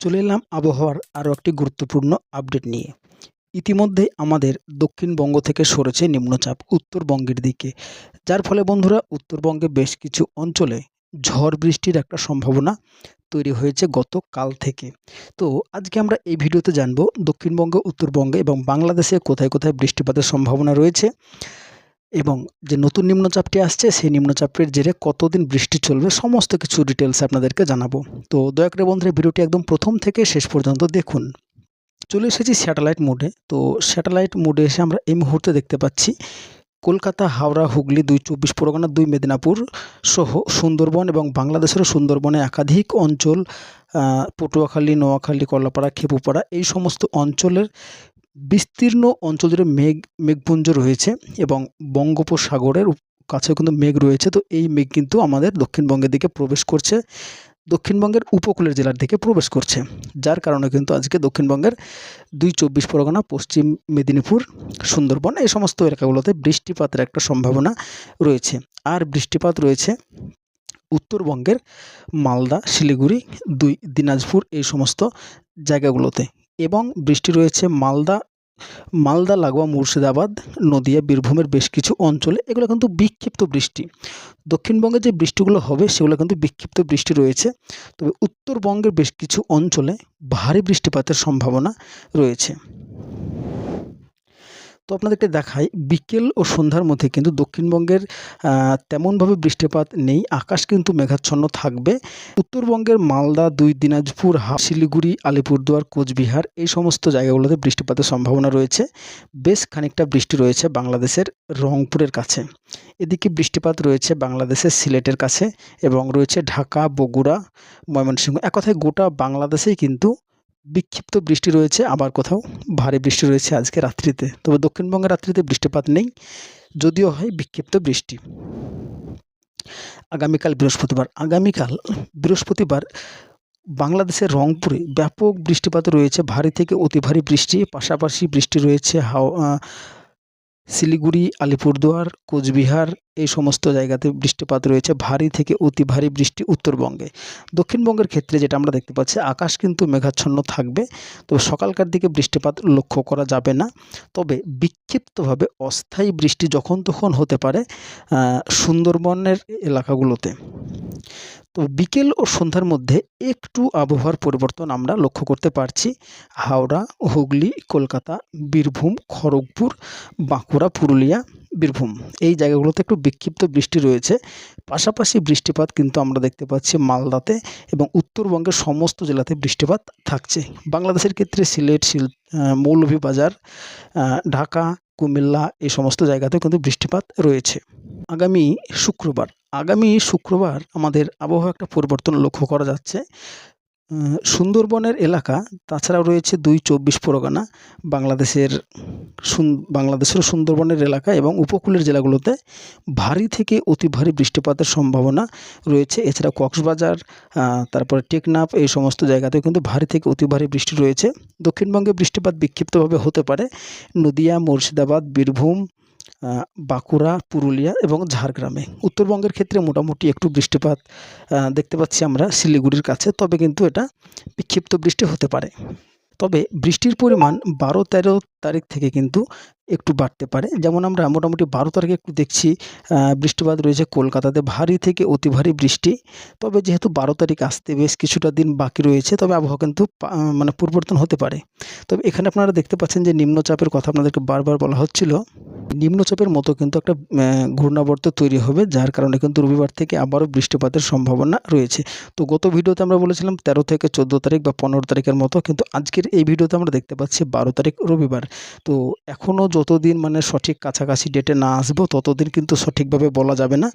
চলে এলাম আবহাওয়ার আরও একটি গুরুত্বপূর্ণ আপডেট নিয়ে। ইতিমধ্যে আমাদের দক্ষিণবঙ্গ থেকে সরেছে নিম্নচাপ উত্তরবঙ্গের দিকে, যার ফলে বন্ধুরা উত্তরবঙ্গে বেশ কিছু অঞ্চলে ঝড় বৃষ্টির একটা সম্ভাবনা তৈরি হয়েছে গতকাল থেকে। তো আজকে আমরা এই ভিডিওতে জানবো দক্ষিণবঙ্গে, উত্তরবঙ্গে এবং বাংলাদেশে কোথায় কোথায় বৃষ্টিপাতের সম্ভাবনা রয়েছে এবং যে নতুন নিম্নচাপটি আসছে সেই নিম্নচাপের জেরে কতদিন বৃষ্টি চলবে, সমস্ত কিছু ডিটেলস আপনাদেরকে জানাবো। তো দয়া করে বন্ধুরা ভিডিওটি একদম প্রথম থেকে শেষ পর্যন্ত দেখুন। চলে এসেছি স্যাটেলাইট মোডে। তো স্যাটেলাইট মোডে এসে আমরা এই মুহূর্তে দেখতে পাচ্ছি কলকাতা, হাওড়া, হুগলি, ২ চব্বিশ পরগনা, ২ মেদিনীপুর সহ সুন্দরবন এবং বাংলাদেশেরও সুন্দরবনে একাধিক অঞ্চল, পটুয়াখালী, নোয়াখালী, কলাপাড়া, খেপুপাড়া, এই সমস্ত অঞ্চলের বিস্তীর্ণ অঞ্চল জুড়ে মেঘপুঞ্জ রয়েছে এবং বঙ্গোপসাগরের কাছেও কিন্তু মেঘ রয়েছে। তো এই মেঘ কিন্তু আমাদের দক্ষিণবঙ্গের দিকে প্রবেশ করছে, দক্ষিণবঙ্গের উপকূলের জেলার দিকে প্রবেশ করছে, যার কারণে কিন্তু আজকে দক্ষিণবঙ্গের ২ চব্বিশ পরগনা, পশ্চিম মেদিনীপুর, সুন্দরবন এই সমস্ত এলাকাগুলোতে বৃষ্টিপাতের একটা সম্ভাবনা রয়েছে। আর বৃষ্টিপাত রয়েছে উত্তরবঙ্গের মালদা, শিলিগুড়ি, দিনাজপুর এই সমস্ত জায়গাগুলোতে, এবং বৃষ্টি রয়েছে মালদা লাগোয়া মুর্শিদাবাদ, নদিয়া, বীরভূমের বেশ কিছু অঞ্চলে। এগুলো কিন্তু বিক্ষিপ্ত বৃষ্টি। দক্ষিণবঙ্গে যে বৃষ্টিগুলো হবে সেগুলো কিন্তু বিক্ষিপ্ত বৃষ্টি রয়েছে, তবে উত্তরবঙ্গের বেশ কিছু অঞ্চলে ভারী বৃষ্টিপাতের সম্ভাবনা রয়েছে। তো আপনাদেরকে দেখাই, বিকেল ও সন্ধ্যার মধ্যে কিন্তু দক্ষিণবঙ্গের তেমনভাবে বৃষ্টিপাত নেই, আকাশ কিন্তু মেঘাচ্ছন্ন থাকবে। উত্তরবঙ্গের মালদা, দিনাজপুর, শিলিগুড়ি, আলিপুরদুয়ার, কোচবিহার এই সমস্ত জায়গাগুলোতে বৃষ্টিপাতের সম্ভাবনা রয়েছে। বেশ খানিকটা বৃষ্টি রয়েছে বাংলাদেশের রংপুরের কাছে। এদিকে বৃষ্টিপাত রয়েছে বাংলাদেশের সিলেটের কাছে এবং রয়েছে ঢাকা, বগুড়া, ময়মনসিংহ। এক কথায় গোটা বাংলাদেশেই কিন্তু বিক্ষিপ্ত বৃষ্টি রয়েছে, আবার কোথাও ভারী বৃষ্টি রয়েছে আজকে রাত্রিতে। তবে দক্ষিণবঙ্গের রাত্রিতে বৃষ্টিপাত নেই, যদিও হয় বিক্ষিপ্ত বৃষ্টি। আগামীকাল বৃহস্পতিবার বাংলাদেশের রংপুরে ব্যাপক বৃষ্টিপাত রয়েছে, ভারী থেকে অতি ভারী বৃষ্টি, পাশাপাশি বৃষ্টি রয়েছে শিলিগুড়ি, আলিপুরদুয়ার, কোচবিহার এই সমস্ত জায়গাতে বৃষ্টিপাত রয়েছে, ভারী থেকে অতি ভারী বৃষ্টি উত্তরবঙ্গে। দক্ষিণবঙ্গের ক্ষেত্রে যেটা আমরা দেখতে পাচ্ছি, আকাশ কিন্তু মেঘাচ্ছন্ন থাকবে, তবে সকালকার দিকে বৃষ্টিপাত লক্ষ্য করা যাবে না। তবে বিক্ষিপ্তভাবে অস্থায়ী বৃষ্টি যখন তখন হতে পারে সুন্দরবনের এলাকাগুলোতে। তো বিকেল ও সন্ধ্যার মধ্যে একটু আবহাওয়ার পরিবর্তন আমরা লক্ষ্য করতে পারছি। হাওড়া, হুগলি, কলকাতা, বীরভূম, খড়গপুর, বাঁকুড়া, পুরুলিয়া, বীরভূম এই জায়গাগুলোতে একটু বিক্ষিপ্ত বৃষ্টি রয়েছে। পাশাপাশি বৃষ্টিপাত কিন্তু আমরা দেখতে পাচ্ছি মালদাতে এবং উত্তরবঙ্গের সমস্ত জেলাতে বৃষ্টিপাত থাকছে। বাংলাদেশের ক্ষেত্রে সিলেট, মৌলভীবাজার, ঢাকা, কুমিল্লা এই সমস্ত জায়গাতেও কিন্তু বৃষ্টিপাত রয়েছে। আগামী শুক্রবার আমাদের আবহাওয়া একটা পরিবর্তন লক্ষ্য করা যাচ্ছে। সুন্দরবনের এলাকা, তাছাড়াও রয়েছে ২ চব্বিশ পরগনা, বাংলাদেশের সুন্দরবনের এলাকা এবং উপকূলের জেলাগুলোতে ভারী থেকে অতি ভারী বৃষ্টিপাতের সম্ভাবনা রয়েছে। এছাড়া কক্সবাজার, তারপরে টেকনাফ এই সমস্ত জায়গাতেও কিন্তু ভারী থেকে অতি ভারী বৃষ্টি রয়েছে। দক্ষিণবঙ্গে বৃষ্টিপাত বিক্ষিপ্তভাবে হতে পারে নদিয়া, মুর্শিদাবাদ, বীরভূম, বাঁকুড়া, পুরুলিয়া এবং ঝাড়গ্রামে। উত্তরবঙ্গের ক্ষেত্রে মোটামুটি একটু বৃষ্টিপাত দেখতে পাচ্ছি আমরা শিলিগুড়ির কাছে, তবে কিন্তু এটা বিক্ষিপ্ত বৃষ্টি হতে পারে। তবে বৃষ্টির পরিমাণ ১২-১৩ তারিখ থেকে কিন্তু একটু বাড়তে পারে। যেমন আমরা মোটামুটি ১২ তারিখে একটু দেখছি বৃষ্টিপাত রয়েছে কলকাতাতে, ভারী থেকে অতি ভারী বৃষ্টি। তবে যেহেতু ১২ তারিখ আসতে বেশ কিছুটা দিন বাকি রয়েছে, তবে আবহাওয়া কিন্তু পরিবর্তন হতে পারে। তবে এখানে আপনারা দেখতে পাচ্ছেন যে নিম্নচাপের কথা আপনাদেরকে বারবার বলা হচ্ছিল। নিম্নচাপের মতো কিন্তু একটা ঘূর্ণাবর্ত তৈরি হবে, যার কারণে কিন্তু রবিবার থেকে আবারও বৃষ্টিপাতের সম্ভাবনা রয়েছে। তো গত ভিডিওতে আমরা বলেছিলাম ১৩ থেকে ১৪ তারিখ বা ১৫ তারিখের মতো, কিন্তু আজকের এই ভিডিওতে আমরা দেখতে পাচ্ছি ১২ তারিখ রবিবার। তো এখনও যতদিন সঠিক কাছাকাছি ডেটে না আসবো ততদিন কিন্তু সঠিকভাবে বলা যাবে না।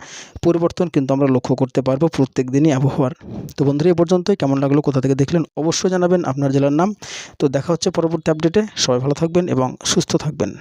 পরিবর্তন কিন্তু আমরা লক্ষ্য করতে পারবো প্রত্যেক দিনই আবহাওয়ার। তো বন্ধুরা, এই পর্যন্তই। কেমন লাগলো, কোথা থেকে দেখলেন অবশ্যই জানাবেন আপনার জেলার নাম। তো দেখা হচ্ছে পরবর্তী আপডেটে। সবাই ভালো থাকবেন এবং সুস্থ থাকবেন।